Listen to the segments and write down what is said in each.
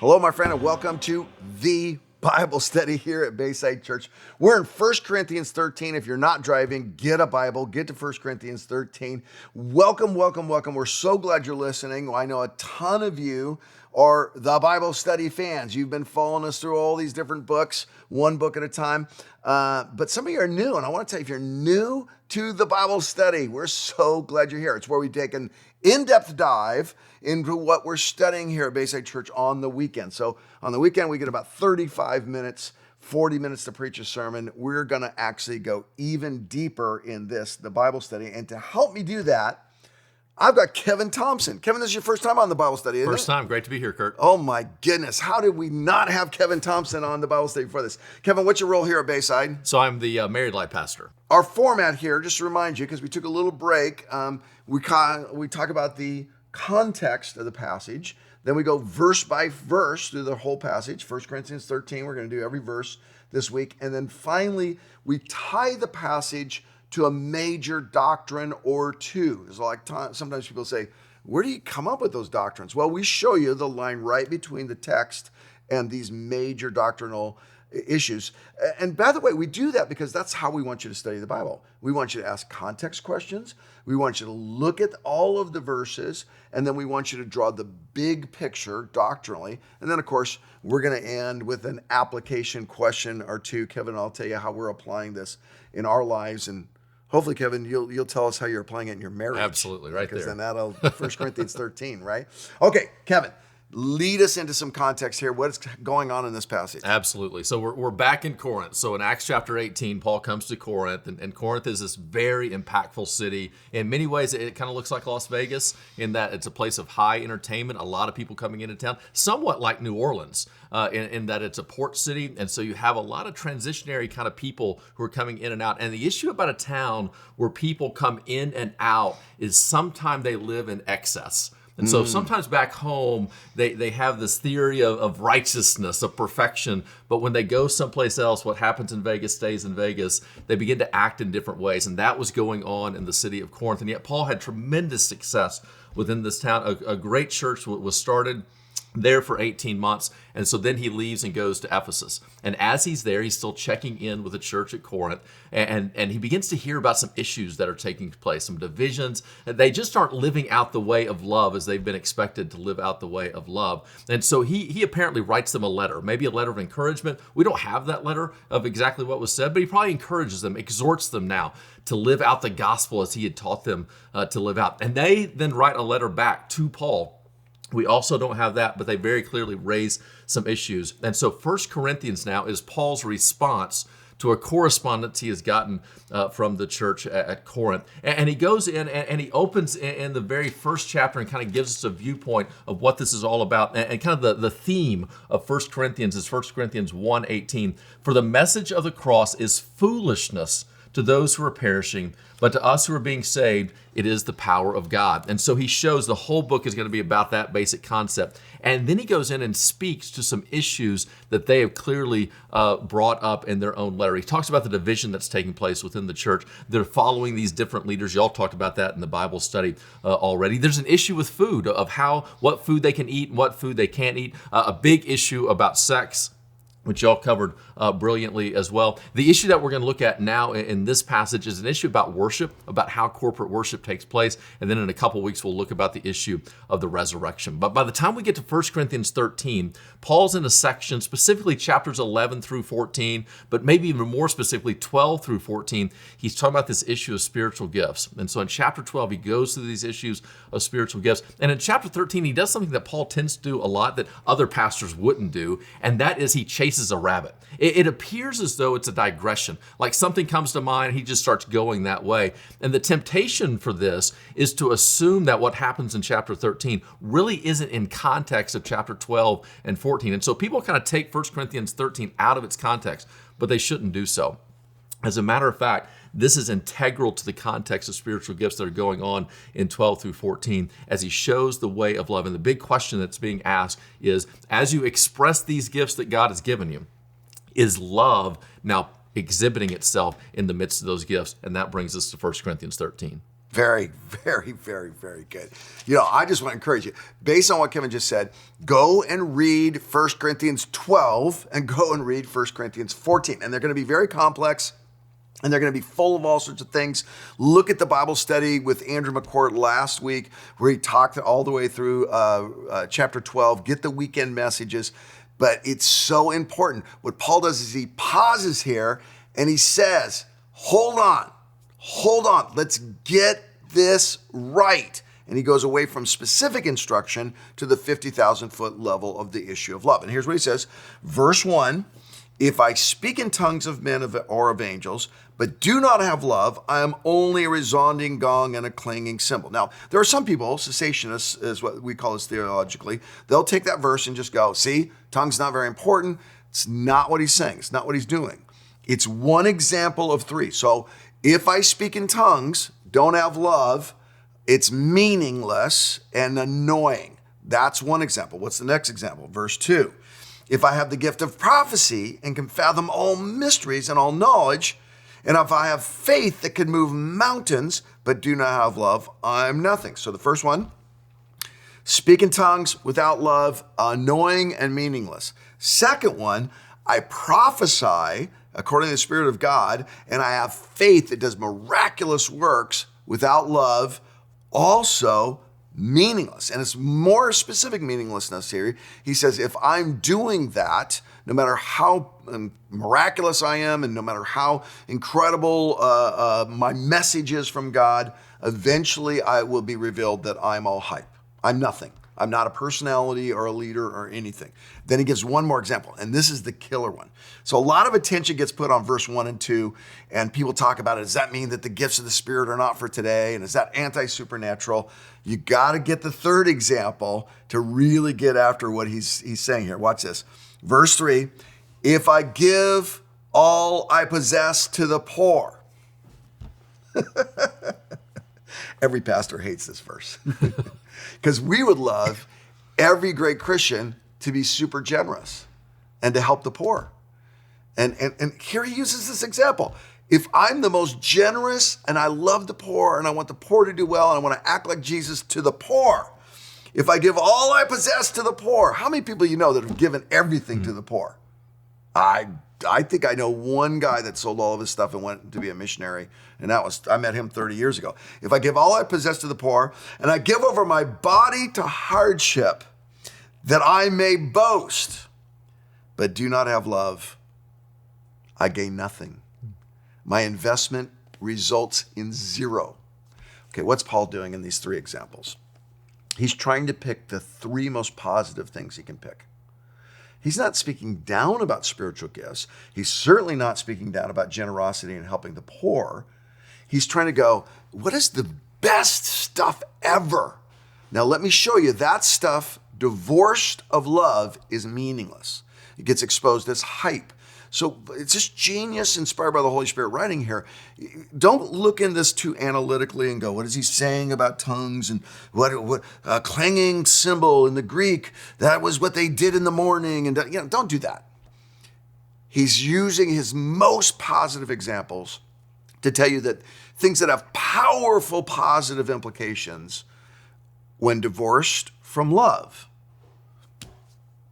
Hello, my friend, and welcome to the Bible study here at Bayside Church. We're in 1 Corinthians 13. If you're not driving, get a Bible, get to 1 Corinthians 13. Welcome, welcome, welcome. We're so glad you're listening. I know a ton of you are the Bible study fans. You've been following us through all these different books, one book at a time. But some of you are new, and I want to tell you, if you're new to the Bible study, we're so glad you're here. It's where we take an in-depth dive into what we're studying here at Bayside Church on the weekend. So on the weekend, we get about 35 minutes, 40 minutes to preach a sermon. We're going to actually go even deeper in this, the Bible study. And to help me do that, I've got Kevin Thompson. Kevin, this is your first time on the Bible study, isn't it? First time. Great to be here, Kurt. Oh my goodness. How did we not have Kevin Thompson on the Bible study before this? Kevin, what's your role here at Bayside? So I'm the married life pastor. Our format here, just to remind you, because we took a little break, we talk about the context of the passage. Then we go verse by verse through the whole passage. 1 Corinthians 13, we're going to do every verse this week. And then finally, we tie the passage to a major doctrine or two. It's like sometimes people say, where do you come up with those doctrines? Well, we show you the line right between the text and these major doctrinal issues. And by the way, we do that because that's how we want you to study the Bible. We want you to ask context questions. We want you to look at all of the verses, and then we want you to draw the big picture doctrinally. And then, of course, we're going to end with an application question or two. Kevin, I'll tell you how we're applying this in our lives, and hopefully, Kevin, you'll tell us how you're applying it in your marriage. Absolutely, right there. Because then that'll 1 Corinthians 13, right? Okay, Kevin, lead us into some context here. What's going on in this passage? Absolutely. So we're back in Corinth. So in Acts chapter 18, Paul comes to Corinth, and Corinth is this very impactful city. In many ways, it kind of looks like Las Vegas in that it's a place of high entertainment, a lot of people coming into town, somewhat like New Orleans in that it's a port city. And so you have a lot of transitionary kind of people who are coming in and out. And the issue about a town where people come in and out is sometimes they live in excess. And so sometimes back home, they have this theory of righteousness, of perfection. But when they go someplace else, what happens in Vegas stays in Vegas. They begin to act in different ways. And that was going on in the city of Corinth. And yet Paul had tremendous success within this town. A great church was started there for 18 months. And so then he leaves and goes to Ephesus. And as he's there, he's still checking in with the church at Corinth. And he begins to hear about some issues that are taking place, some divisions. They just aren't living out the way of love as they've been expected to live out the way of love. And so he apparently writes them a letter, maybe a letter of encouragement. We don't have that letter of exactly what was said, but he probably encourages them, exhorts them now to live out the gospel as he had taught them to live out. And they then write a letter back to Paul. We also don't have that, but they very clearly raise some issues. And so 1 Corinthians now is Paul's response to a correspondence he has gotten from the church at Corinth. And he goes in and he opens in the very first chapter and kind of gives us a viewpoint of what this is all about. And kind of the theme of 1 Corinthians is 1 Corinthians 1:18. For the message of the cross is foolishness to those who are perishing, but to us who are being saved, it is the power of God. And so he shows the whole book is going to be about that basic concept. And then he goes in and speaks to some issues that they have clearly brought up in their own letter. He talks about the division that's taking place within the church. They're following these different leaders. Y'all talked about that in the Bible study already. There's an issue with food, of what food they can eat and what food they can't eat. A big issue about sex, which y'all covered brilliantly as well. The issue that we're going to look at now in this passage is an issue about worship, about how corporate worship takes place. And then in a couple weeks, we'll look about the issue of the resurrection. But by the time we get to 1 Corinthians 13, Paul's in a section, specifically chapters 11 through 14, but maybe even more specifically 12 through 14. He's talking about this issue of spiritual gifts. And so in chapter 12, he goes through these issues of spiritual gifts. And in chapter 13, he does something that Paul tends to do a lot that other pastors wouldn't do, and that is he chases a rabbit. It appears as though it's a digression, like something comes to mind, he just starts going that way. And the temptation for this is to assume that what happens in chapter 13 really isn't in context of chapter 12 and 14. And so people kind of take 1 Corinthians 13 out of its context, but they shouldn't do so. As a matter of fact, this is integral to the context of spiritual gifts that are going on in 12 through 14 as he shows the way of love. And the big question that's being asked is, as you express these gifts that God has given you, is love now exhibiting itself in the midst of those gifts? And that brings us to 1 Corinthians 13. Very, very, very, very good. I just want to encourage you, based on what Kevin just said, go and read 1 Corinthians 12 and go and read 1 Corinthians 14. And they're going to be very complex and they're going to be full of all sorts of things. Look at the Bible study with Andrew McCourt last week where he talked all the way through chapter 12. Get the weekend messages. But it's so important. What Paul does is he pauses here and he says, hold on. Let's get this right. And he goes away from specific instruction to the 50,000 foot level of the issue of love. And here's what he says. Verse 1, if I speak in tongues of men or of angels, but do not have love, I am only a resounding gong and a clanging cymbal. Now, there are some people, cessationists is what we call this theologically, they'll take that verse and just go, see, tongue's not very important. It's not what he's saying. It's not what he's doing. It's one example of three. So if I speak in tongues, don't have love, it's meaningless and annoying. That's one example. What's the next example? Verse 2. If I have the gift of prophecy and can fathom all mysteries and all knowledge, and if I have faith that can move mountains but do not have love, I'm nothing. So the first one, speak in tongues without love, annoying and meaningless. Second one, I prophesy according to the Spirit of God, and I have faith that does miraculous works without love, also meaningless. And it's more specific meaninglessness here. He says, if I'm doing that, no matter how miraculous I am and no matter how incredible my message is from God, eventually I will be revealed that I'm all hype. I'm nothing. I'm not a personality or a leader or anything. Then he gives one more example, and this is the killer one. So a lot of attention gets put on verse 1 and 2, and people talk about it. Does that mean that the gifts of the Spirit are not for today? And is that anti-supernatural? You got to get the third example to really get after what he's saying here. Watch this. Verse 3, if I give all I possess to the poor. Every pastor hates this verse. Because we would love every great Christian to be super generous and to help the poor. And here he uses this example. If I'm the most generous and I love the poor and I want the poor to do well and I want to act like Jesus to the poor, if I give all I possess to the poor, how many people you know that have given everything to the poor? I think I know one guy that sold all of his stuff and went to be a missionary, and I met him 30 years ago. If I give all I possess to the poor, and I give over my body to hardship, that I may boast, but do not have love, I gain nothing. My investment results in zero. Okay, what's Paul doing in these three examples? He's trying to pick the three most positive things he can pick. He's not speaking down about spiritual gifts. He's certainly not speaking down about generosity and helping the poor. He's trying to go, what is the best stuff ever? Now, let me show you that stuff divorced of love is meaningless. It gets exposed as hype. So it's just genius inspired by the Holy Spirit writing here. Don't look in this too analytically and go, what is he saying about tongues and what clanging cymbal in the Greek? That was what they did in the morning. And don't do that. He's using his most positive examples to tell you that things that have powerful positive implications when divorced from love,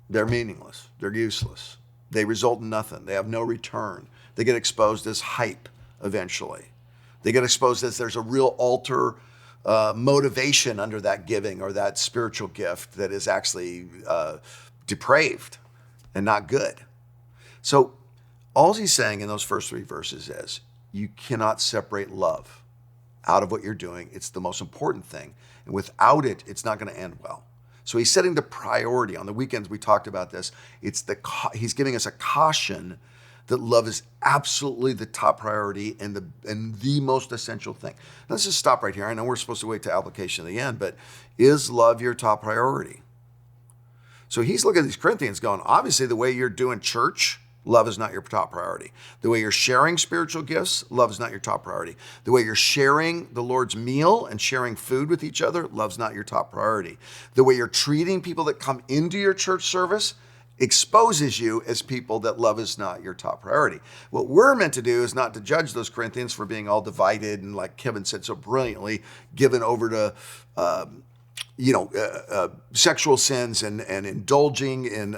they're meaningless. They're useless. They result in nothing. They have no return. They get exposed as hype eventually. They get exposed as there's a real altar motivation under that giving or that spiritual gift that is actually depraved and not good. So all he's saying in those first three verses is you cannot separate love out of what you're doing. It's the most important thing. And without it, it's not going to end well. So he's setting the priority. On the weekends, we talked about this. He's giving us a caution that love is absolutely the top priority and the most essential thing. Let's just stop right here. I know we're supposed to wait to application at the end, but is love your top priority? So he's looking at these Corinthians going, obviously the way you're doing church, love is not your top priority. The way you're sharing spiritual gifts, love is not your top priority. The way you're sharing the Lord's meal and sharing food with each other, love's not your top priority. The way you're treating people that come into your church service, exposes you as people that love is not your top priority. What we're meant to do is not to judge those Corinthians for being all divided and, like Kevin said so brilliantly, given over to sexual sins and indulging in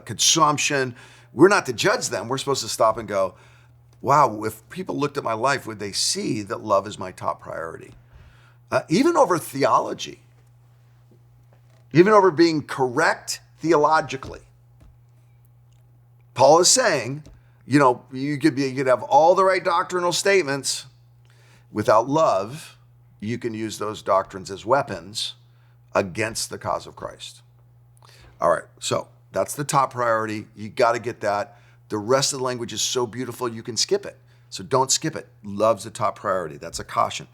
consumption. We're not to judge them. We're supposed to stop and go, wow, if people looked at my life, would they see that love is my top priority? Even over theology, even over being correct theologically. Paul is saying, you could have all the right doctrinal statements. Without love, you can use those doctrines as weapons against the cause of Christ. All right, so that's the top priority. You got to get that. The rest of the language is so beautiful, you can skip it. So don't skip it. Love's the top priority. That's a caution.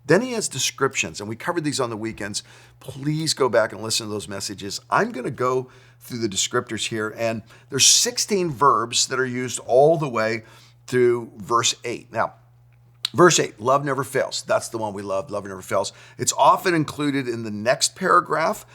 Then he has descriptions, and we covered these on the weekends. Please go back and listen to those messages. I'm going to go through the descriptors here, and there's 16 verbs that are used all the way through verse 8. Now, verse 8, love never fails. That's the one we love. Love never fails. It's often included in the next paragraph.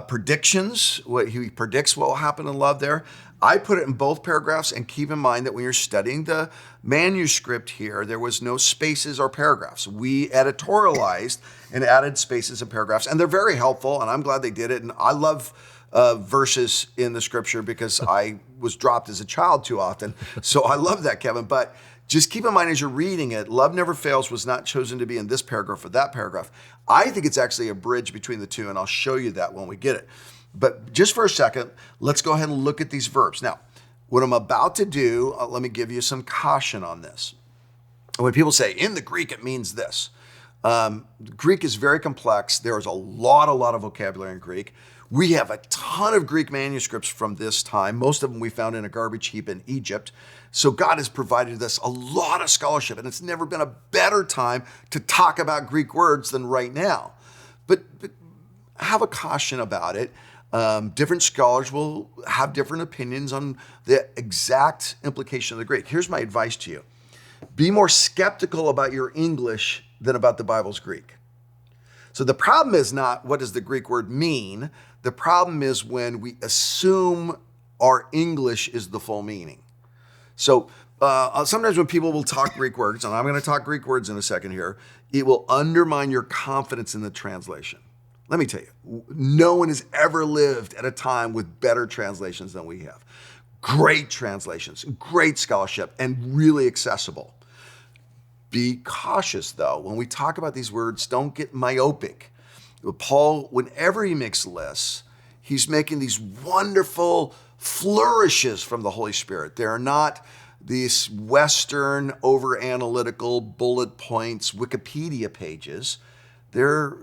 Predictions, what he predicts what will happen in love there. I put it in both paragraphs, and keep in mind that when you're studying the manuscript here, there was no spaces or paragraphs. We editorialized and added spaces and paragraphs, and they're very helpful, and I'm glad they did it. And I love verses in the scripture because I was dropped as a child too often. So I love that, Kevin. But just keep in mind as you're reading it, love never fails was not chosen to be in this paragraph or that paragraph. I think it's actually a bridge between the two, and I'll show you that when we get it. But just for a second, let's go ahead and look at these verbs. Now, what I'm about to do, let me give you some caution on this. When people say, in the Greek, it means this. Greek is very complex. There is a lot of vocabulary in Greek. We have a ton of Greek manuscripts from this time. Most of them we found in a garbage heap in Egypt. So God has provided us a lot of scholarship, and it's never been a better time to talk about Greek words than right now. But have a caution about it. Different scholars will have different opinions on the exact implication of the Greek. Here's my advice to you. Be more skeptical about your English than about the Bible's Greek. So the problem is not what does the Greek word mean. The problem is when we assume our English is the full meaning. So sometimes when people will talk Greek words, and I'm going to talk Greek words in a second here, it will undermine your confidence in the translation. Let me tell you, no one has ever lived at a time with better translations than we have. Great translations, great scholarship, and really accessible. Be cautious, though. When we talk about these words, don't get myopic. Paul, whenever he makes lists, he's making these wonderful flourishes from the Holy Spirit. They're not these Western, over-analytical bullet points, Wikipedia pages. They're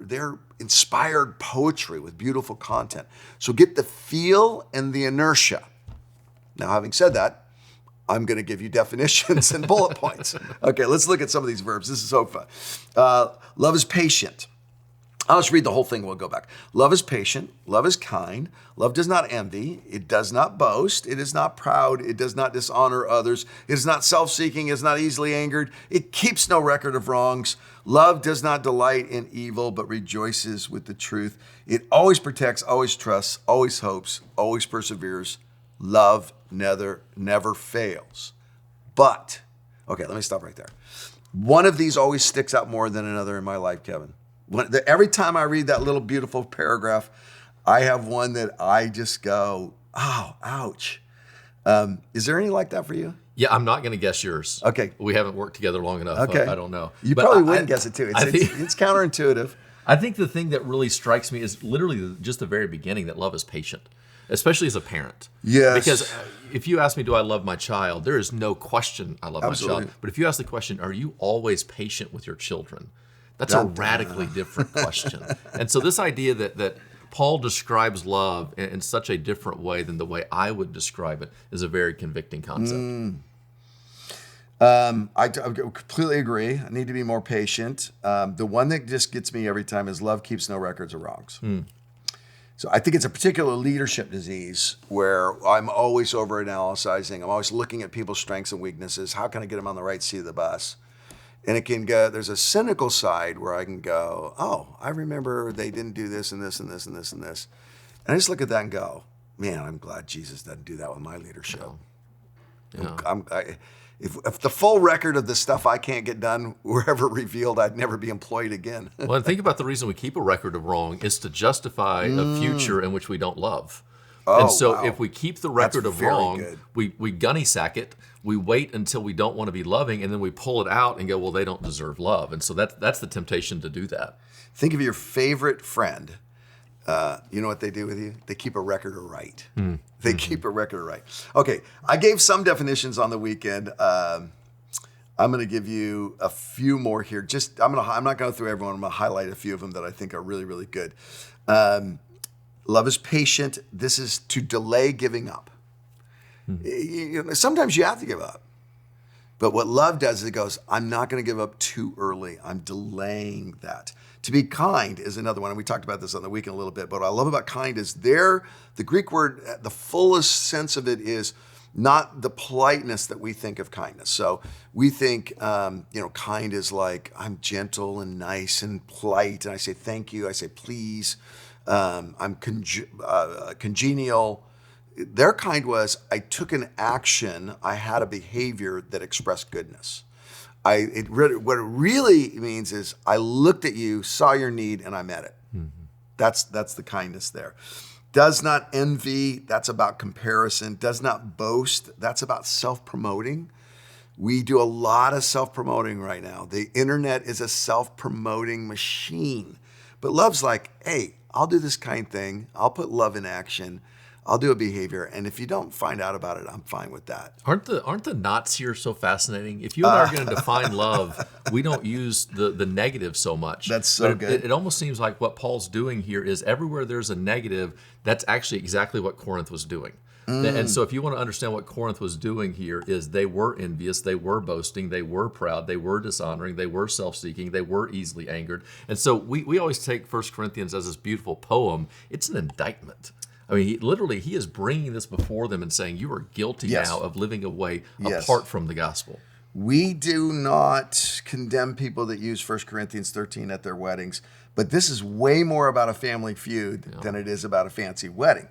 inspired poetry with beautiful content. So get the feel and the inertia. Now, having said that, I'm going to give you definitions and bullet points. Okay, let's look at some of these verbs. This is so fun. Love is patient. I'll just read the whole thing. We'll go back. Love is patient. Love is kind. Love does not envy. It does not boast. It is not proud. It does not dishonor others. It is not self-seeking. It is not easily angered. It keeps no record of wrongs. Love does not delight in evil, but rejoices with the truth. It always protects, always trusts, always hopes, always perseveres. Love never fails. But, okay, let me stop right there. One of these always sticks out more than another in my life, Kevin. Every time I read that little beautiful paragraph, I have one that I just go, oh, ouch. Is there any like that for you? Yeah, I'm not going to guess yours. Okay. We haven't worked together long enough. Okay. I don't know. You probably wouldn't guess it too. It's counterintuitive. I think the thing that really strikes me is literally just the very beginning, that love is patient, especially as a parent. Yes. Because if you ask me, do I love my child? There is no question I love Absolutely. my child. But if you ask the question, are you always patient with your children? That's a radically different question. And so this idea that Paul describes love in such a different way than the way I would describe it is a very convicting concept. I completely agree. I need to be more patient. The one that just gets me every time is love keeps no records of wrongs. So I think it's a particular leadership disease where I'm always overanalyzing. I'm always looking at people's strengths and weaknesses. How can I get them on the right seat of the bus? And it can go, there's a cynical side where I can go, oh, I remember they didn't do this and this and this and this and this. And I just look at that and go, man, I'm glad Jesus doesn't do that with my leadership. Yeah. If the full record of the stuff I can't get done were ever revealed, I'd never be employed again. Well, and think about the reason we keep a record of wrong is to justify a future in which we don't love. And so wow. if we keep the record That's of very wrong, good. we gunny sack it, we wait until we don't want to be loving, and then we pull it out and go, well, they don't deserve love. And so that's the temptation to do that. Think of your favorite friend. You know what they do with you? They keep a record of right. They keep a record of right. Okay, I gave some definitions on the weekend. I'm going to give you a few more here. I'm not going to go through everyone. I'm going to highlight a few of them that I think are really, really good. Love is patient. This is to delay giving up. Sometimes you have to give up. But what love does is it goes, I'm not going to give up too early. I'm delaying that. To be kind is another one. And we talked about this on the weekend a little bit. But what I love about kind is the Greek word, the fullest sense of it is not the politeness that we think of kindness. So we think, kind is like, I'm gentle and nice and polite. And I say, thank you. I say, please. I'm congenial. Their kind was, I took an action, I had a behavior that expressed goodness. What it really means is I looked at you, saw your need, and I met it. That's the kindness there. Does not envy, that's about comparison. Does not boast, that's about self-promoting. We do a lot of self-promoting right now. The internet is a self-promoting machine. But love's like, hey, I'll do this kind thing. I'll put love in action. I'll do a behavior. And if you don't find out about it, I'm fine with that. Aren't the knots here so fascinating? If you and I are going to define love, we don't use the negative so much. That's so good. It almost seems like what Paul's doing here is everywhere there's a negative, that's actually exactly what Corinth was doing. And so if you want to understand what Corinth was doing here is they were envious, they were boasting, they were proud, they were dishonoring, they were self-seeking, they were easily angered. And so we always take 1 Corinthians as this beautiful poem. It's an indictment. I mean, he is bringing this before them and saying, you are guilty now of living a way apart from the gospel. We do not condemn people that use 1 Corinthians 13 at their weddings, but this is way more about a family feud than it is about a fancy wedding.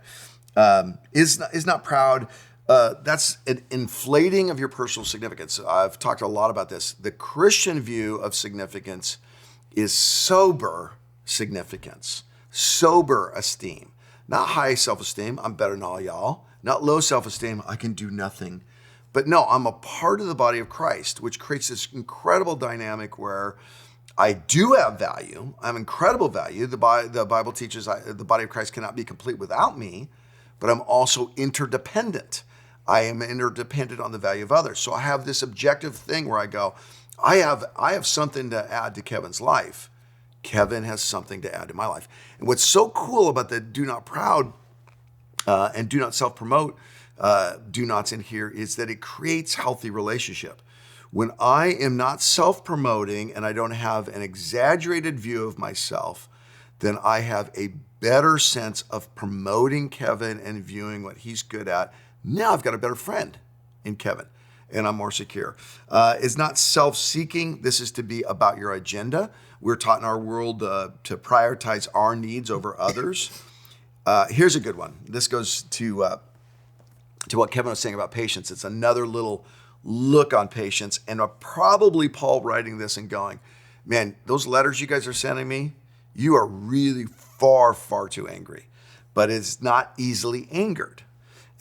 Is not proud. That's an inflating of your personal significance. I've talked a lot about this. The Christian view of significance is sober significance, sober esteem, not high self-esteem. I'm better than all y'all. Not low self-esteem. I can do nothing. But no, I'm a part of the body of Christ, which creates this incredible dynamic where I do have value. I have incredible value. The Bible teaches the body of Christ cannot be complete without me. But I'm also interdependent. I am interdependent on the value of others. So I have this objective thing where I go, I have something to add to Kevin's life. Kevin has something to add to my life. And what's so cool about the do not proud and do not self-promote do nots in here is that it creates healthy relationship. When I am not self-promoting and I don't have an exaggerated view of myself, then I have a better sense of promoting Kevin and viewing what he's good at. Now I've got a better friend in Kevin, and I'm more secure. It's not self-seeking. This is to be about your agenda. We're taught in our world to prioritize our needs over others. Here's a good one. This goes to what Kevin was saying about patience. It's another little look on patience, and probably Paul writing this and going, man, those letters you guys are sending me, you are really far, far too angry, but it's not easily angered.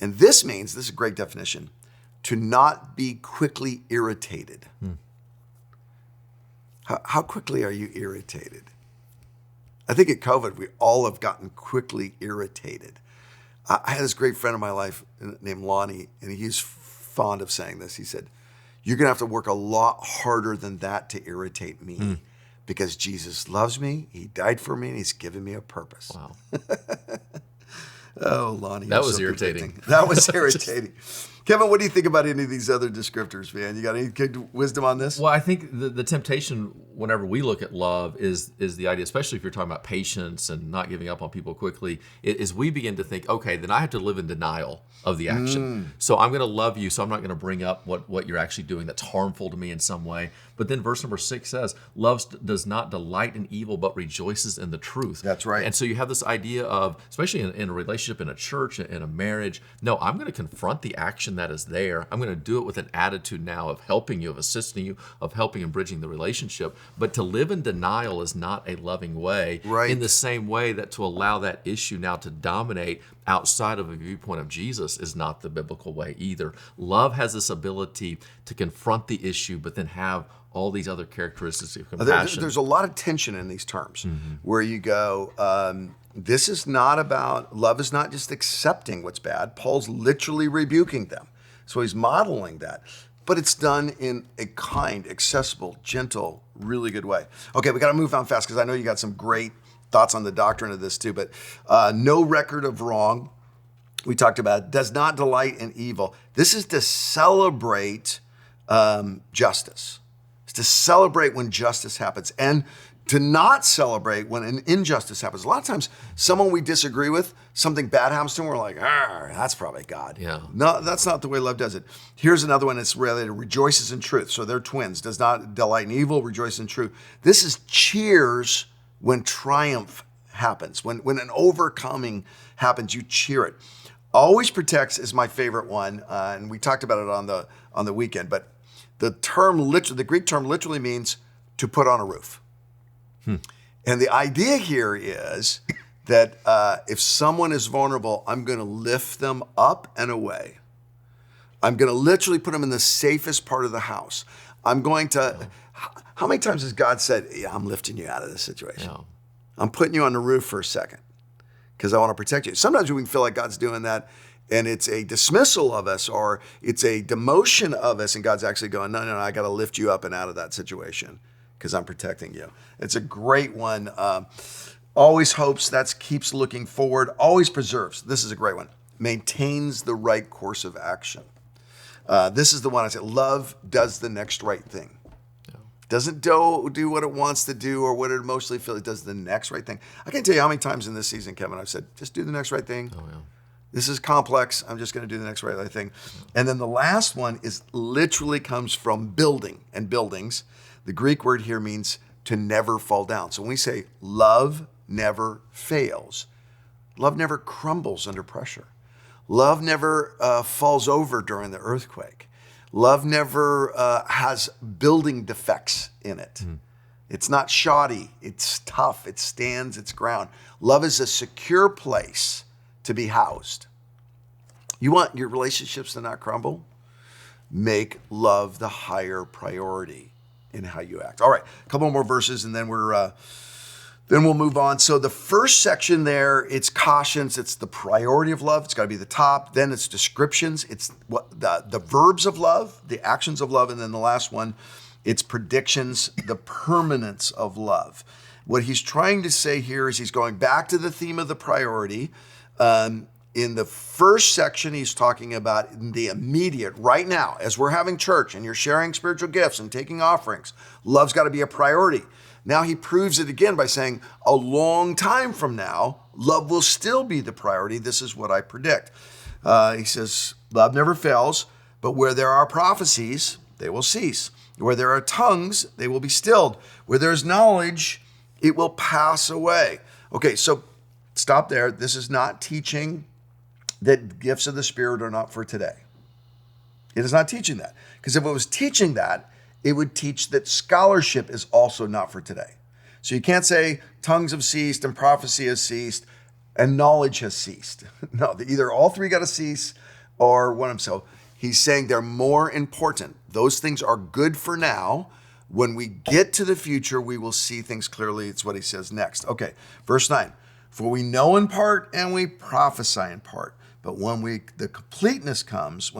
And this means, this is a great definition, to not be quickly irritated. How quickly are you irritated? I think at COVID, we all have gotten quickly irritated. I had this great friend of my life named Lonnie, and he's fond of saying this. He said, you're going to have to work a lot harder than that to irritate me. Because Jesus loves me, he died for me, and he's given me a purpose. Wow. Oh, Lonnie. That was irritating. That was irritating. Kevin, what do you think about any of these other descriptors, man? You got any good wisdom on this? Well, I think the temptation whenever we look at love is the idea, especially if you're talking about patience and not giving up on people quickly, is we begin to think, okay, then I have to live in denial of the action. So I'm going to love you, so I'm not going to bring up what you're actually doing that's harmful to me in some way. But then verse number 6 says, love does not delight in evil, but rejoices in the truth. That's right. And so you have this idea of, especially in a relationship, in a church, in a marriage, no, I'm going to confront the action that is there. I'm going to do it with an attitude now of helping you, of assisting you, of helping and bridging the relationship. But to live in denial is not a loving way. Right. In the same way that to allow that issue now to dominate outside of a viewpoint of Jesus is not the biblical way either. Love has this ability to confront the issue, but then have all these other characteristics of compassion. There's a lot of tension in these terms where you go, this is not about, love is not just accepting what's bad. Paul's literally rebuking them. So he's modeling that. But it's done in a kind, accessible, gentle, really good way. Okay, we got to move on fast because I know you got some great thoughts on the doctrine of this too. But no record of wrong, we talked about, does not delight in evil. This is to celebrate justice. It's to celebrate when justice happens and to not celebrate when an injustice happens. A lot of times, someone we disagree with, something bad happens to them, we're like, that's probably God. Yeah. No, that's not the way love does it. Here's another one that's related, rejoices in truth. So they're twins, does not delight in evil, rejoice in truth. This is cheers when triumph happens. When an overcoming happens, you cheer it. Always protects is my favorite one, and we talked about it on the weekend, but the Greek term literally means to put on a roof. And the idea here is that if someone is vulnerable, I'm going to lift them up and away. I'm going to literally put them in the safest part of the house. I'm going to, how many times has God said, yeah, I'm lifting you out of this situation. Yeah. I'm putting you on the roof for a second because I want to protect you. Sometimes we can feel like God's doing that and it's a dismissal of us or it's a demotion of us and God's actually going, no, I got to lift you up and out of that situation because I'm protecting you. It's a great one. Always hopes, keeps looking forward, always preserves. This is a great one. Maintains the right course of action. This is the one I said, love does the next right thing. Yeah. Doesn't do what it wants to do or what it emotionally feels. It does the next right thing. I can't tell you how many times in this season, Kevin, I've said, just do the next right thing. Oh, yeah. This is complex. I'm just going to do the next right thing. And then the last one is literally comes from building and buildings. The Greek word here means to never fall down. So when we say love never fails, love never crumbles under pressure. Love never falls over during the earthquake. Love never has building defects in it. It's not shoddy. It's tough. It stands its ground. Love is a secure place to be housed. You want your relationships to not crumble? Make love the higher priority in how you act. All right, a couple more verses and then we'll move on. So the first section there, it's cautions, it's the priority of love, it's got to be the top. Then it's descriptions, it's what the verbs of love, the actions of love, and then the last one, it's predictions, the permanence of love. What he's trying to say here is he's going back to the theme of the priority. In the first section, he's talking about the immediate, right now, as we're having church and you're sharing spiritual gifts and taking offerings, love's got to be a priority. Now he proves it again by saying a long time from now, love will still be the priority. This is what I predict. He says, love never fails, but where there are prophecies, they will cease. Where there are tongues, they will be stilled. Where there is knowledge, it will pass away. Okay, so stop there. This is not teaching that gifts of the Spirit are not for today. It is not teaching that. Because if it was teaching that, it would teach that scholarship is also not for today. So you can't say tongues have ceased and prophecy has ceased and knowledge has ceased. No, either all three got to cease or one of them. So he's saying they're more important. Those things are good for now. When we get to the future, we will see things clearly. It's what he says next. Okay, verse 9. For we know in part and we prophesy in part. But when completeness comes,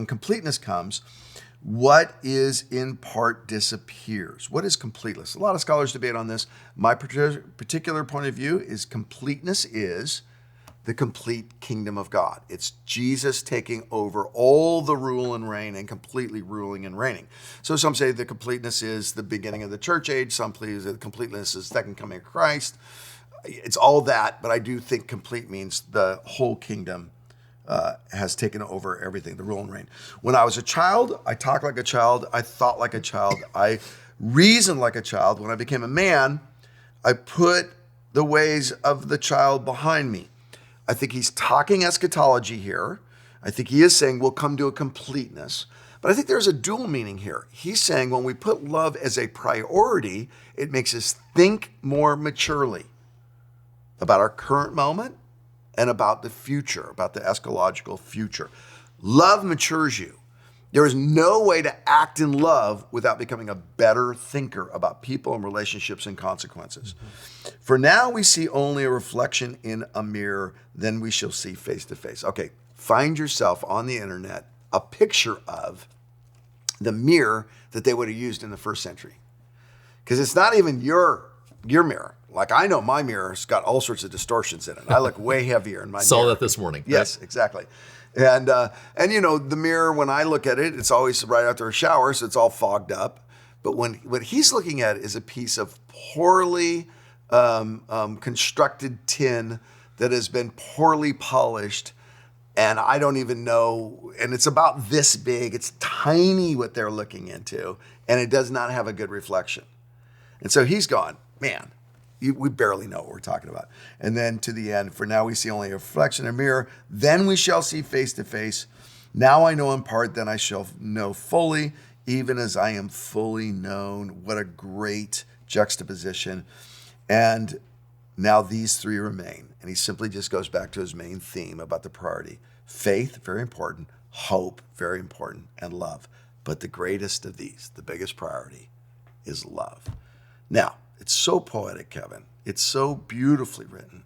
what is in part disappears. What is completeness? A lot of scholars debate on this. My particular point of view is completeness is the complete kingdom of God. It's Jesus taking over all the rule and reign and completely ruling and reigning. So some say the completeness is the beginning of the church age. Some believe the completeness is the second coming of Christ. It's all that, but I do think complete means the whole kingdom has taken over everything, the rule and reign. When I was a child, I talked like a child. I thought like a child. I reasoned like a child. When I became a man, I put the ways of the child behind me. I think he's talking eschatology here. I think he is saying we'll come to a completeness. But I think there's a dual meaning here. He's saying when we put love as a priority, it makes us think more maturely about our current moment and about the future, about the eschatological future. Love matures you. There is no way to act in love without becoming a better thinker about people and relationships and consequences. Mm-hmm. For now, we see only a reflection in a mirror, then we shall see face to face. Okay, find yourself on the internet a picture of the mirror that they would have used in the first century. Because it's not even your mirror. Like, I know my mirror's got all sorts of distortions in it. I look way heavier in my mirror. Saw that this morning. Yes, right? Exactly. And you know, the mirror, when I look at it, it's always right after a shower, so it's all fogged up. But what he's looking at is a piece of poorly constructed tin that has been poorly polished. And I don't even know, and it's about this big. It's tiny what they're looking into, and it does not have a good reflection. And so he's gone, man, we barely know what we're talking about. And then to the end, for now we see only a reflection in a mirror, then we shall see face to face. Now I know in part, then I shall know fully, even as I am fully known. What a great juxtaposition. And now these three remain. And he simply just goes back to his main theme about the priority. Faith, very important. Hope, very important. And love. But the greatest of these, the biggest priority, is love. Now, it's so poetic, Kevin. It's so beautifully written.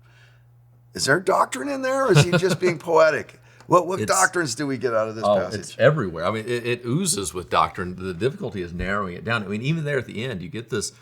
Is there doctrine in there, or is he just being poetic? What doctrines do we get out of this passage? It's everywhere. I mean, it oozes with doctrine. The difficulty is narrowing it down. I mean, even there at the end, you get this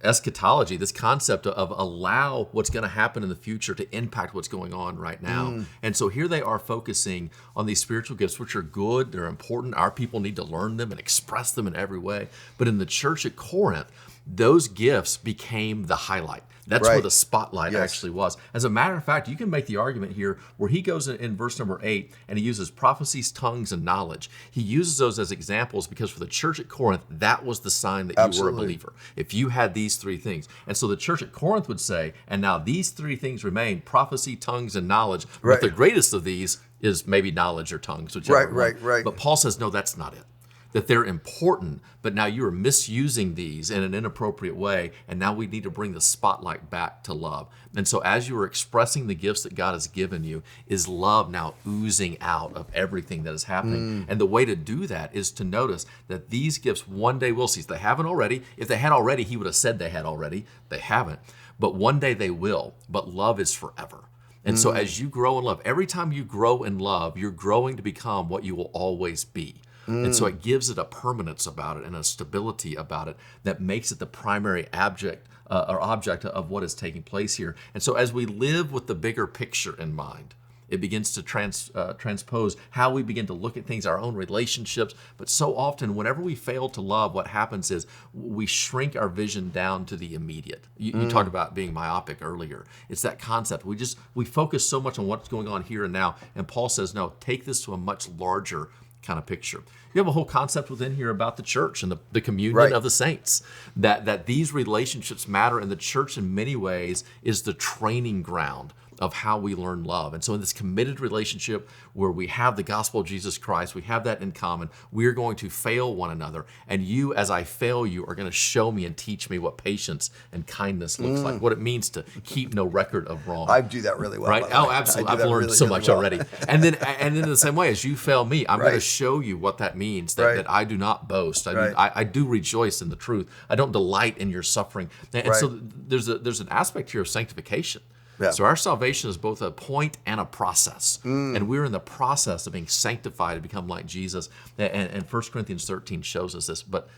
eschatology, this concept of allow what's going to happen in the future to impact what's going on right now. And so here they are focusing on these spiritual gifts, which are good, they're important. Our people need to learn them and express them in every way. But in the church at Corinth, those gifts became the highlight. That's where the spotlight actually was. As a matter of fact, you can make the argument here where he goes in verse number 8 and he uses prophecies, tongues, and knowledge. He uses those as examples because for the church at Corinth, that was the sign that you were a believer. If you had these three things. And so the church at Corinth would say, and now these three things remain, prophecy, tongues, and knowledge. But the greatest of these is maybe knowledge or tongues. Right. But Paul says, no, that's not it. That they're important, but now you are misusing these in an inappropriate way, and now we need to bring the spotlight back to love. And so as you are expressing the gifts that God has given you, is love now oozing out of everything that is happening. And the way to do that is to notice that these gifts one day will cease. They haven't already. If they had already, he would have said they had already. They haven't. But one day they will. But love is forever. And so as you grow in love, every time you grow in love, you're growing to become what you will always be. And so it gives it a permanence about it and a stability about it that makes it the primary object of what is taking place here. And so as we live with the bigger picture in mind, it begins to transpose how we begin to look at things, our own relationships. But so often, whenever we fail to love, what happens is we shrink our vision down to the immediate. You talked about being myopic earlier. It's that concept. We focus so much on what's going on here and now. And Paul says, no, take this to a much larger kind of picture. You have a whole concept within here about the church and the communion of the saints, that these relationships matter, and the church in many ways is the training ground of how we learn love. And so in this committed relationship where we have the gospel of Jesus Christ, we have that in common, we're going to fail one another. And you, as I fail you, are going to show me and teach me what patience and kindness looks like, what it means to keep no record of wrong. I do that really well. Right? Oh, absolutely. I've learned so much already. And then in the same way, as you fail me, I'm going to show you what that means, that I do not boast. I do rejoice in the truth. I don't delight in your suffering. And so there's an aspect here of sanctification. Yeah. So our salvation is both a point and a process. And we're in the process of being sanctified to become like Jesus. And 1 Corinthians 13 shows us this. But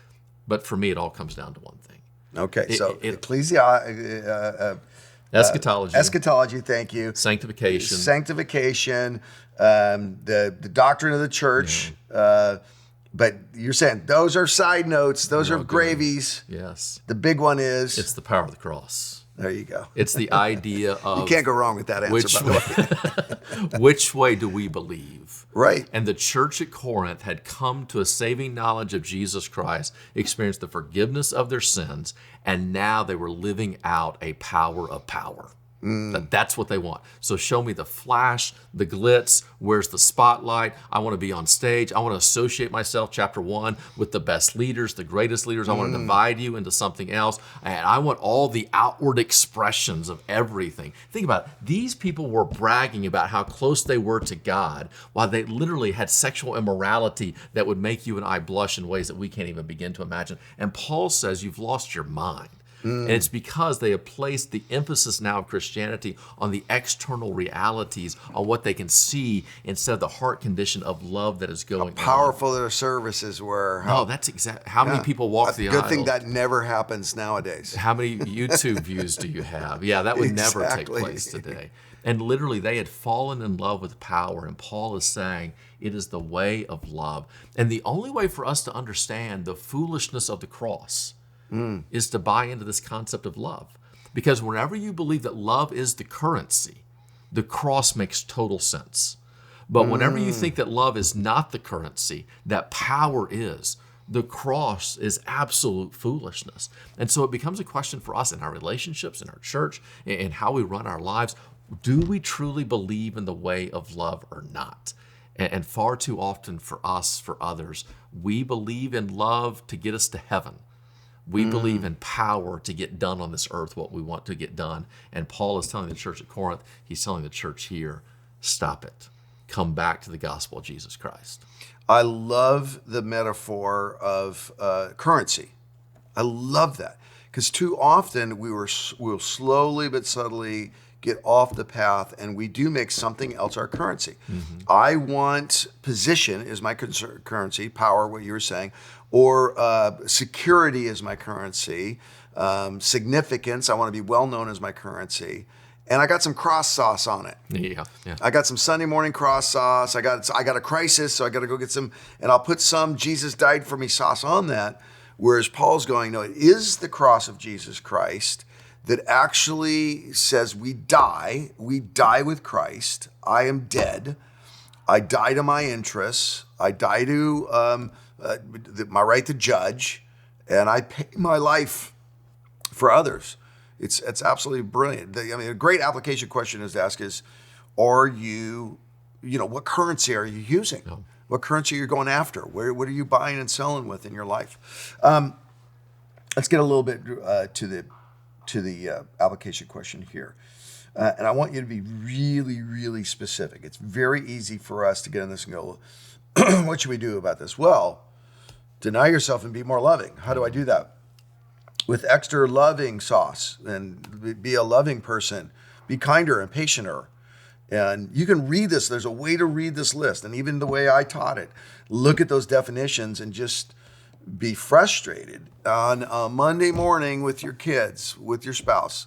for me, it all comes down to one thing. Okay, Eschatology. Eschatology, thank you. Sanctification. Sanctification, the doctrine of the church. But you're saying those are side notes. Those are gravies. Yes. The big one is... It's the power of the cross. There you go. It's the idea of... You can't go wrong with that answer, by the way. Which way do we believe? Right. And the church at Corinth had come to a saving knowledge of Jesus Christ, experienced the forgiveness of their sins, and now they were living out a power of power. That's what they want. So show me the flash, the glitz, where's the spotlight? I want to be on stage. I want to associate myself, chapter 1, with the best leaders, the greatest leaders. I want to divide you into something else. And I want all the outward expressions of everything. Think about it. These people were bragging about how close they were to God, while they literally had sexual immorality that would make you and I blush in ways that we can't even begin to imagine. And Paul says, you've lost your mind. And it's because they have placed the emphasis now of Christianity on the external realities, on what they can see, instead of the heart condition of love that is going on. Powerful their services were. No, that's exactly. How many people walk the aisle? Good thing that never happens nowadays. How many YouTube views do you have? Yeah, that would never take place today. And literally, they had fallen in love with power. And Paul is saying it is the way of love. And the only way for us to understand the foolishness of the cross is to buy into this concept of love. Because whenever you believe that love is the currency, the cross makes total sense. But whenever you think that love is not the currency, that power is, the cross is absolute foolishness. And so it becomes a question for us in our relationships, in our church, in how we run our lives. Do we truly believe in the way of love or not? And far too often for us, for others, we believe in love to get us to heaven. We believe in power to get done on this earth what we want to get done. And Paul is telling the church at Corinth, he's telling the church here, stop it. Come back to the gospel of Jesus Christ. I love the metaphor of currency. I love that. Because too often we'll slowly but subtly get off the path, and we do make something else our currency. I want position is my currency, power, what you were saying, or security is my currency, significance, I want to be well known as my currency, and I got some cross sauce on it. Yeah. I got some Sunday morning cross sauce. I got a crisis, so I got to go get some, and I'll put some Jesus died for me sauce on that. Whereas Paul's going, no, it is the cross of Jesus Christ that actually says we die with Christ. I am dead. I die to my interests. I die to my right to judge, and I pay my life for others. It's absolutely brilliant. A great application question is to ask is, are you, what currency are you using? No. What currency are you going after? What are you buying and selling with in your life? Let's get a little bit to the application question here. And I want you to be really, really specific. It's very easy for us to get in this and go, what should we do about this? Well, deny yourself and be more loving. How do I do that? With extra loving sauce, and be a loving person. Be kinder and patienter. And you can read this. There's a way to read this list. And even the way I taught it, look at those definitions and just be frustrated on a Monday morning with your kids, with your spouse.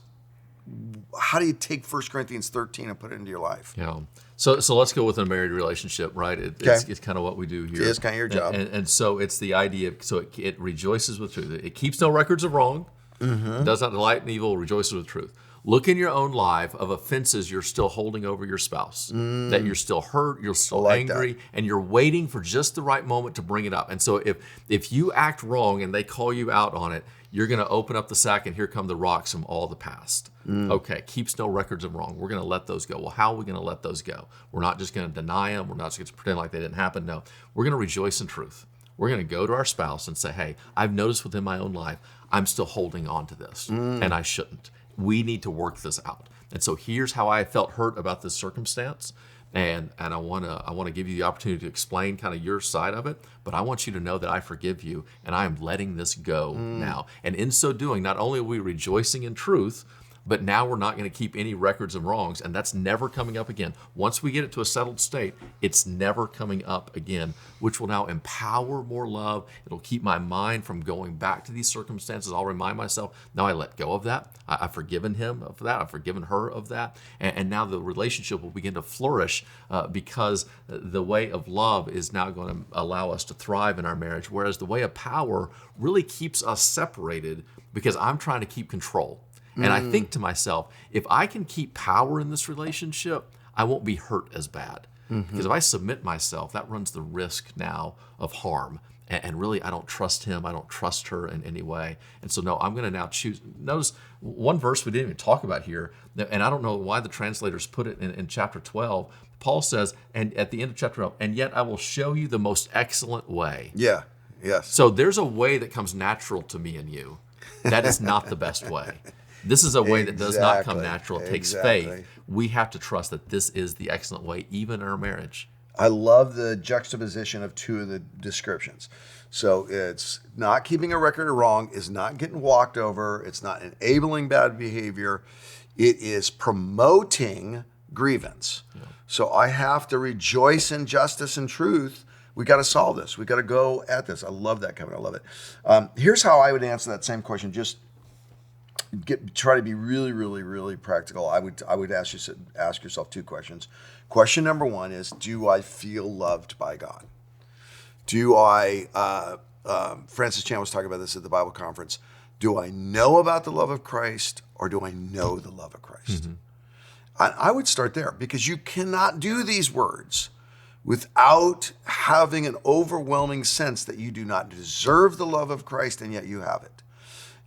How do you take 1 Corinthians 13 and put it into your life? Yeah. So let's go with a married relationship, right? It's kind of what we do here. It is kind of your job. And so it's the idea, so it rejoices with truth. It keeps no records of wrong, does not delight in evil, rejoices with truth. Look in your own life of offenses you're still holding over your spouse, that you're still hurt, you're still angry, and you're waiting for just the right moment to bring it up. And so if you act wrong and they call you out on it, you're going to open up the sack and here come the rocks from all the past. Okay, keeps no records of wrong. We're going to let those go. Well, how are we going to let those go? We're not just going to deny them. We're not just going to pretend like they didn't happen. No, we're going to rejoice in truth. We're going to go to our spouse and say, hey, I've noticed within my own life, I'm still holding on to this, and I shouldn't. We need to work this out. And so here's how I felt hurt about this circumstance. And I want to give you the opportunity to explain kind of your side of it, but I want you to know that I forgive you and I am letting this go now. And in so doing, not only are we rejoicing in truth, But now we're not going to keep any records of wrongs, and that's never coming up again. Once we get it to a settled state, it's never coming up again, which will now empower more love. It'll keep my mind from going back to these circumstances. I'll remind myself, now I let go of that. I've forgiven him of that. I've forgiven her of that. And now the relationship will begin to flourish because the way of love is now going to allow us to thrive in our marriage, whereas the way of power really keeps us separated because I'm trying to keep control. And I think to myself, if I can keep power in this relationship, I won't be hurt as bad. Because if I submit myself, that runs the risk now of harm. And really, I don't trust him. I don't trust her in any way. And so, no, I'm going to now choose. Notice one verse we didn't even talk about here, and I don't know why the translators put it in chapter 12. Paul says, and at the end of chapter 12, and yet I will show you the most excellent way. Yeah, yes. So there's a way that comes natural to me and you. That is not the best way. This is a way that does not come natural. It takes faith. We have to trust that this is the excellent way, even in our marriage. I love the juxtaposition of two of the descriptions. So it's not keeping a record of wrong, is not getting walked over, it's not enabling bad behavior, it is promoting grievance. Yeah. So I have to rejoice in justice and truth. We got to solve this. We got to go at this. I love that, Kevin. I love it. Here's how I would answer that same question. Just try to be really, really, really practical. I would ask yourself two questions. Question number one is, do I feel loved by God? Do I, Francis Chan was talking about this at the Bible conference, do I know about the love of Christ or do I know the love of Christ? Mm-hmm. I would start there because you cannot do these words without having an overwhelming sense that you do not deserve the love of Christ and yet you have it.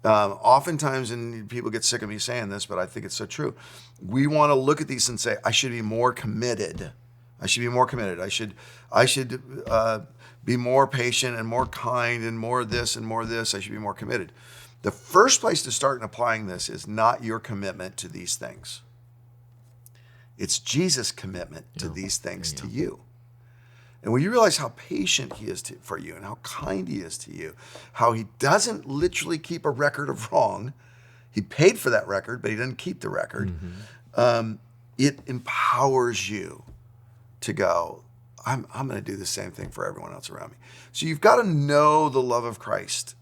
Oftentimes, and people get sick of me saying this, but I think it's so true, we want to look at these and say, I should be more committed. I should be more committed. I should be more patient and more kind and more this and more this. I should be more committed. The first place to start in applying this is not your commitment to these things. It's Jesus' commitment to these things to you. And when you realize how patient he is for you and how kind he is to you, how he doesn't literally keep a record of wrong, he paid for that record, but he doesn't keep the record, it empowers you to go, I'm going to do the same thing for everyone else around me. So you've got to know the love of Christ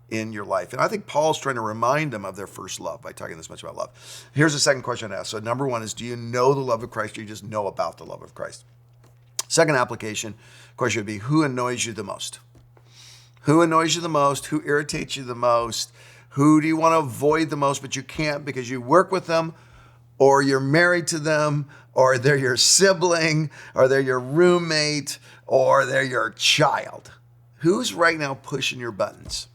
in your life. And I think Paul's trying to remind them of their first love by talking this much about love. Here's the second question I asked. So number one is, do you know the love of Christ or you just know about the love of Christ? Second application question would be, who annoys you the most? Who annoys you the most? Who irritates you the most? Who do you want to avoid the most, but you can't because you work with them, or you're married to them, or they're your sibling, or they're your roommate, or they're your child? Who's right now pushing your buttons?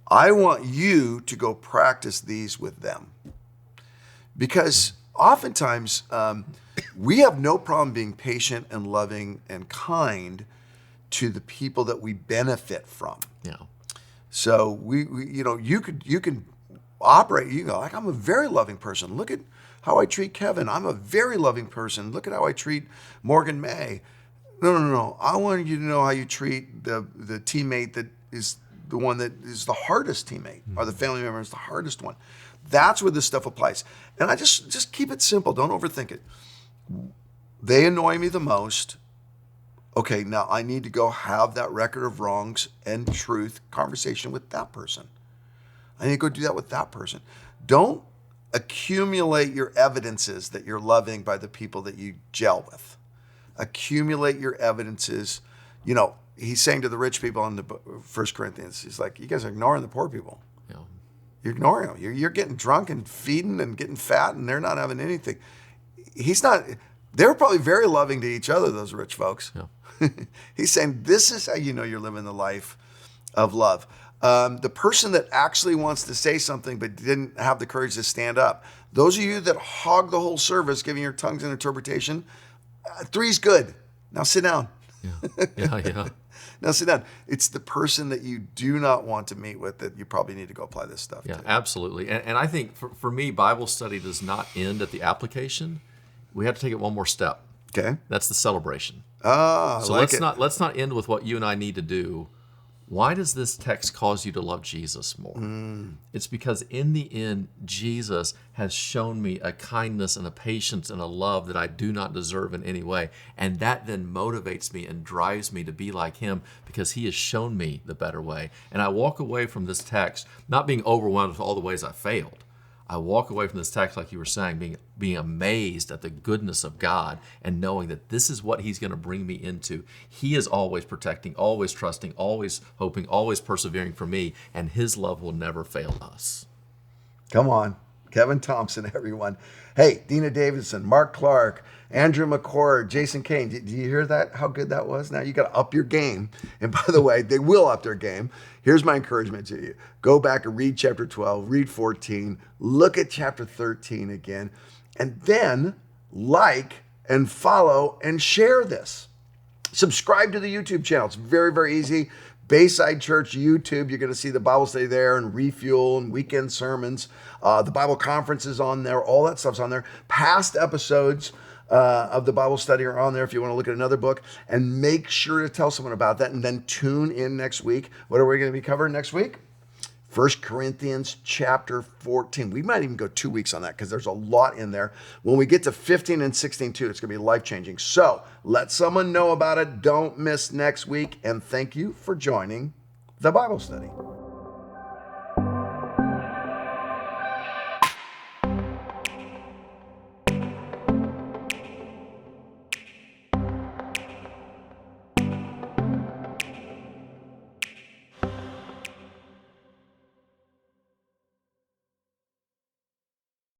I want you to go practice these with them. Because oftentimes, we have no problem being patient and loving and kind to the people that we benefit from. Yeah. So we you can operate. You go like, I'm a very loving person. Look at how I treat Kevin. I'm a very loving person. Look at how I treat Morgan May. No. I want you to know how you treat the teammate that is the one that is the hardest teammate, or the family member is the hardest one. That's where this stuff applies. And I just keep it simple. Don't overthink it. They annoy me the most. Okay, now I need to go have that record of wrongs and truth conversation with that person. I need to go do that with that person. Don't accumulate your evidences that you're loving by the people that you gel with. Accumulate your evidences. You know, he's saying to the rich people in the 1 Corinthians, he's like, you guys are ignoring the poor people. Yeah. You're ignoring them. You're getting drunk and feeding and getting fat, and they're not having anything. He's not, they're probably very loving to each other, those rich folks. Yeah. He's saying, this is how you know you're living the life of love. The person that actually wants to say something but didn't have the courage to stand up, those of you that hog the whole service, giving your tongues an interpretation, 3's good. Now sit down. Yeah. Now sit down. It's the person that you do not want to meet with that you probably need to go apply this stuff to. Absolutely. And I think for me, Bible study does not end at the application. We have to take it one more step. Okay. That's the celebration. So let's not end with what you and I need to do. Why does this text cause you to love Jesus more? It's because in the end, Jesus has shown me a kindness and a patience and a love that I do not deserve in any way. And that then motivates me and drives me to be like him because he has shown me the better way. And I walk away from this text not being overwhelmed with all the ways I failed. I walk away from this text, like you were saying, being amazed at the goodness of God and knowing that this is what he's going to bring me into. He is always protecting, always trusting, always hoping, always persevering for me, and his love will never fail us. Come on. Kevin Thompson, everyone. Hey, Dina Davidson, Mark Clark, Andrew McCord, Jason Kane. Did you hear that? How good that was? Now you got to up your game. And by the way, they will up their game. Here's my encouragement to you. Go back and read chapter 12, read 14, look at chapter 13 again, and then like and follow and share this. Subscribe to the YouTube channel. It's very, very easy. Bayside Church YouTube. You're going to see the Bible study there and refuel and weekend sermons. The Bible conference is on there. All that stuff's on there. Past episodes of the Bible study are on there if you want to look at another book. And make sure to tell someone about that. And then tune in next week. What are we going to be covering next week? 1 Corinthians chapter 14. We might even go 2 weeks on that because there's a lot in there. When we get to 15 and 16 too, it's going to be life-changing. So let someone know about it. Don't miss next week. And thank you for joining the Bible study.